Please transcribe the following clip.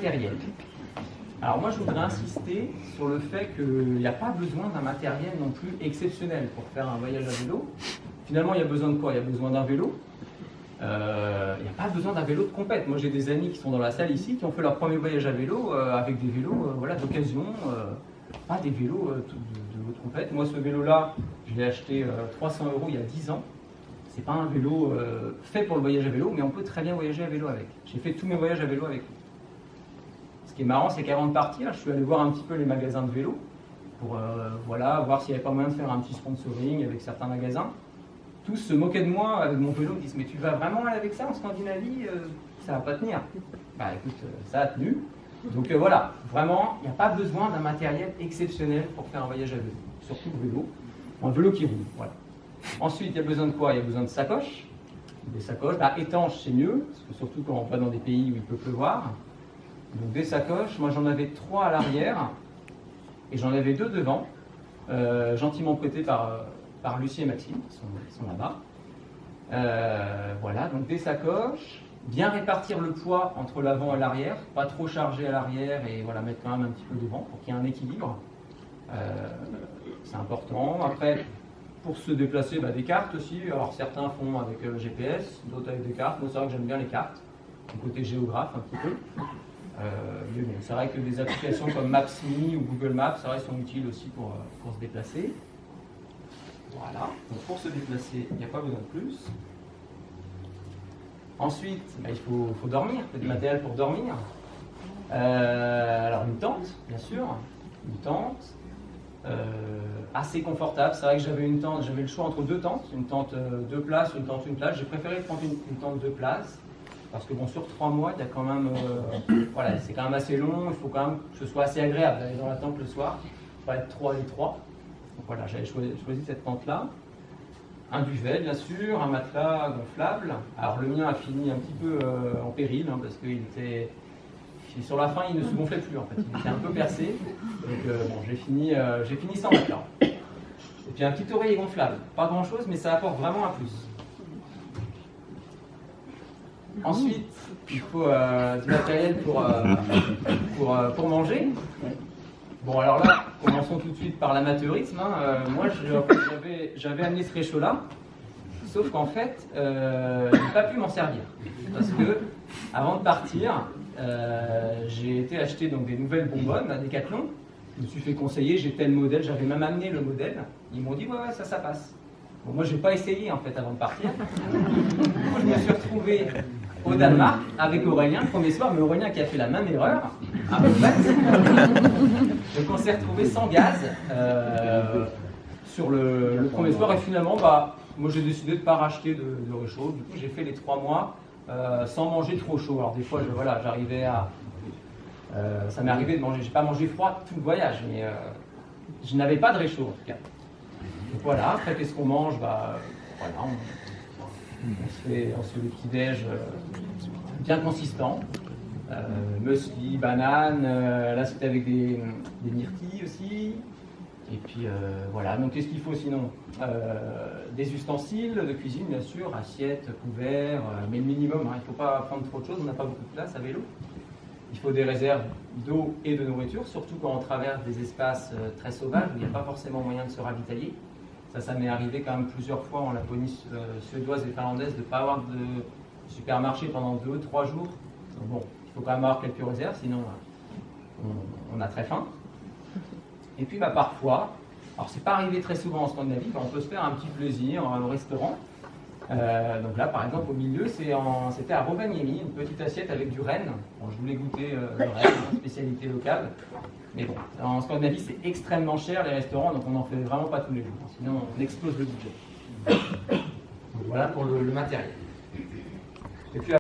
matériel. Alors moi je voudrais insister sur le fait qu'il n'y a pas besoin d'un matériel non plus exceptionnel pour faire un voyage à vélo. Finalement il y a besoin de quoi? Il y a besoin d'un vélo. Il n'y a pas besoin d'un vélo de compète. Moi j'ai des amis qui sont dans la salle ici qui ont fait leur premier voyage à vélo avec des vélos voilà, d'occasion, pas des vélos de compète. Moi ce vélo là je l'ai acheté 300 € il y a 10 ans. C'est pas un vélo fait pour le voyage à vélo, mais on peut très bien voyager à vélo avec. J'ai fait tous mes voyages à vélo avec. Ce qui est marrant, c'est qu'avant de partir, je suis allé voir un petit peu les magasins de vélo pour voilà, voir s'il n'y avait pas moyen de faire un petit sponsoring avec certains magasins. Tous se moquaient de moi avec mon vélo, ils disent « Mais tu vas vraiment aller avec ça en Scandinavie ça va pas tenir ». Bah écoute, ça a tenu. Donc voilà, vraiment, il n'y a pas besoin d'un matériel exceptionnel pour faire un voyage à vélo. Surtout le vélo, un vélo qui roule, voilà. Ensuite, il y a besoin de quoi? Il y a besoin de sacoches. Des sacoches, bah, étanches c'est mieux, parce que surtout quand on va dans des pays où il peut pleuvoir. Donc des sacoches, moi j'en avais 3 à l'arrière, et j'en avais 2 devant, gentiment prêtées par Lucie et Maxime, qui sont là-bas. Voilà, donc des sacoches, bien répartir le poids entre l'avant et l'arrière, pas trop charger à l'arrière, et voilà, mettre quand même un petit peu devant, pour qu'il y ait un équilibre. C'est important. Après, pour se déplacer, bah, des cartes aussi. Alors certains font avec GPS, d'autres avec des cartes. Moi c'est vrai que j'aime bien les cartes, du côté géographe un petit peu. Mais bon, c'est vrai que des applications comme Maps.me ou Google Maps, c'est vrai, sont utiles aussi pour se déplacer. Voilà, donc pour se déplacer, il n'y a pas besoin de plus. Ensuite, bah, il faut dormir, il faut du matériel pour dormir. Alors une tente, bien sûr, une tente. Assez confortable. C'est vrai que j'avais une tente, j'avais le choix entre 2 tentes, une tente 2 places, une tente 1 place. J'ai préféré prendre une tente 2 places parce que bon, sur 3 mois, il y a quand même, voilà, c'est quand même assez long. Il faut quand même que ce soit assez agréable d'aller dans la tente le soir, pas être trop à l'étroit. Donc voilà, j'avais choisi cette tente-là. Un duvet, bien sûr, un matelas gonflable. Alors le mien a fini un petit peu en péril hein, parce qu'il était. Et sur la fin, il ne se gonflait plus en fait, il était un peu percé. Donc bon, j'ai fini sans matelas. Et puis un petit oreiller gonflable, pas grand chose, mais ça apporte vraiment un plus. Ensuite, il faut du matériel pour manger. Bon alors là, commençons tout de suite par l'amateurisme. Hein. Moi, j'avais amené ce réchaud-là, sauf qu'en fait, je n'ai pas pu m'en servir. Parce que, avant de partir, j'ai été acheter donc, des nouvelles bonbonnes à Decathlon. Je me suis fait conseiller, j'ai tel modèle, j'avais même amené le modèle. Ils m'ont dit ouais, ça passe. Bon, moi, je n'ai pas essayé en fait avant de partir. Du coup, je me suis retrouvé au Danemark avec Aurélien le premier soir, mais Aurélien qui a fait la même erreur. En fait. Donc on s'est retrouvé sans gaz sur le premier soir et finalement, bah, moi j'ai décidé de ne pas racheter de réchaud. Du coup, j'ai fait les 3 mois. Sans manger trop chaud. Alors des fois, voilà, j'arrivais à... ça m'est arrivé de manger, j'ai pas mangé froid tout le voyage, mais je n'avais pas de réchaud en tout cas. Donc voilà, après qu'est-ce qu'on mange? Bah, voilà, on se fait le petit-déj bien consistant. Muesli, banane, là c'était avec des myrtilles aussi. Et puis voilà, donc qu'est-ce qu'il faut sinon? Des ustensiles de cuisine bien sûr, assiettes, couverts, mais le minimum, hein, il ne faut pas prendre trop de choses, on n'a pas beaucoup de place à vélo. Il faut des réserves d'eau et de nourriture, surtout quand on traverse des espaces très sauvages où il n'y a pas forcément moyen de se ravitailler. Ça m'est arrivé quand même plusieurs fois en Laponie suédoise et finlandaise de ne pas avoir de supermarché pendant 2-3 jours. Donc bon, il faut quand même avoir quelques réserves, sinon on a très faim. Et puis bah, parfois, alors c'est pas arrivé très souvent en Scandinavie, on peut se faire un petit plaisir au restaurant. Donc là par exemple au milieu c'était à Rovaniemi, une petite assiette avec du renne. Bon, je voulais goûter le renne, une spécialité locale. Mais bon, en Scandinavie c'est extrêmement cher les restaurants, donc on n'en fait vraiment pas tous les jours, sinon on explose le budget. Donc voilà pour le matériel. Et puis,